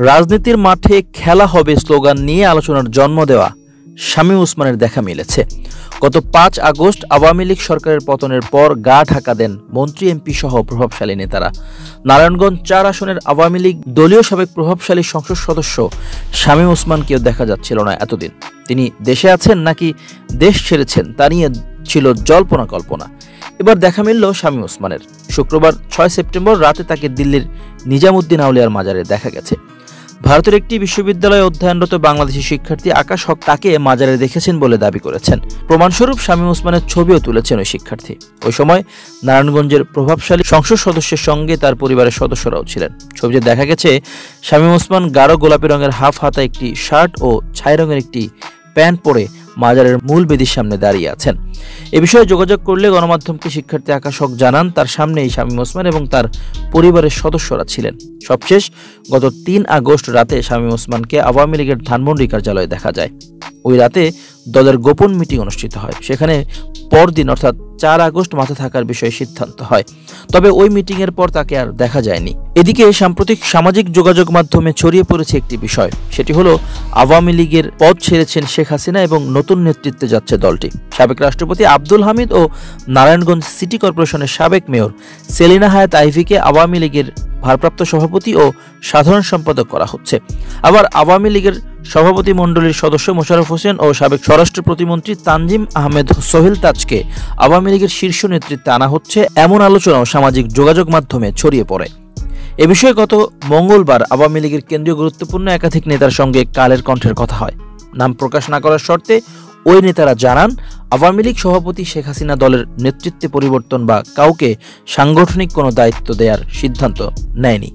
রাজনীতির মাঠে খেলা হবে স্লোগান নিয়ে আলোচনার জন্ম দেওয়া শামীম ওসমানের দেখা মিলেছে। গত ৫ আগস্ট আওয়ামী লীগ সরকারের পতনের পর গা ঢাকা দেন মন্ত্রী এমপি সহ প্রভাবশালী নেতারা। নারায়ণগঞ্জ ৪ আসনের আওয়ামী লীগ দলীয় সাবেক প্রভাবশালী সংসদ সদস্য শামীম ওসমানকেও দেখা যাচ্ছিল না এতদিন। তিনি দেশে আছেন নাকি দেশ ছেড়েছেন তা নিয়ে ছিল জল্পনা কল্পনা। এবার দেখা মিলল শামীম ওসমানের। শুক্রবার ৬ সেপ্টেম্বর রাতে তাকে দিল্লির নিজামুদ্দিন আউলিয়ার মাজারে দেখা গেছে। ভারতের একটি বিশ্ববিদ্যালয়ে অধ্যয়নরত বাংলাদেশি শিক্ষার্থী আকাশ হক তাকে মাজারে দেখেছেন বলে দাবি করেছেন। প্রমাণস্বরূপ শামীম ওসমানের ছবিও তুলেছেন ওই শিক্ষার্থী। ওই সময় নারায়ণগঞ্জের প্রভাবশালী সংসদ সদস্যের সঙ্গে তার পরিবারের সদস্যরাও ছিলেন। ছবিতে দেখা গেছে শামীম ওসমান গাঢ় গোলাপি রঙের হাফ হাতা একটি শার্ট ও ছাই রঙের একটি প্যান্ট পরে মাজারের মূল বেদির সামনে দাঁড়িয়ে আছেন। এ বিষয়ে যোগাযোগ করলে গণমাধ্যমকে শিক্ষার্থী আকাশ হক জানান, তার সামনেই শামীম ওসমান এবং তার পরিবারের সদস্যরা ছিলেন। সবশেষ গত ৩ আগস্ট রাতে শামীম ওসমানকে আওয়ামী লীগের ধানমন্ডি কার্যালয়ে দেখা যায়। ওই রাতে দলের গোপন মিটিং অনুষ্ঠিত হয়। সেখানে পরদিন অর্থাৎ ৪ আগস্ট মাঠে থাকার বিষয়ে সিদ্ধান্ত হয়। তবে ওই মিটিংয়ের পর তাকে আর দেখা যায়নি। এদিকে সাম্প্রতিক সামাজিক যোগাযোগ মাধ্যমে ছড়িয়ে পড়েছে একটি বিষয়, সেটি হলো আওয়ামী লীগের পদ ছেড়েছেন শেখ হাসিনা এবং নতুন নেতৃত্বে যাচ্ছে দলটি। সাবেক রাষ্ট্রপতি আব্দুল হামিদ ও নারায়ণগঞ্জ সিটি কর্পোরেশনের সাবেক মেয়র সেলিনা হায়াত আইভীকে আওয়ামী লীগের ভারপ্রাপ্ত সভাপতি ও সাধারণ সম্পাদক করা হচ্ছে। আবার আওয়ামী লীগের সভাপতি মণ্ডলীর সদস্য মোশাররফ হোসেন ও সাবেক স্বরাষ্ট্র প্রতিমন্ত্রী তানজিম আহমেদ সোহেল তাজকে আওয়ামী লীগের শীর্ষ নেতৃত্বে আনা হচ্ছে, এমন আলোচনাও সামাজিক যোগাযোগ মাধ্যমে ছড়িয়ে পড়ে। এ বিষয়ে গত মঙ্গলবার আওয়ামী লীগের কেন্দ্রীয় গুরুত্বপূর্ণ একাধিক নেতার সঙ্গে কালের কণ্ঠের কথা হয়। নাম প্রকাশ না করার শর্তে ওই নেতারা জানান, আওয়ামী লীগ সভাপতি শেখ হাসিনা দলের নেতৃত্বে পরিবর্তন বা কাউকে সাংগঠনিক কোনো দায়িত্ব দেওয়ার সিদ্ধান্ত নেয়নি।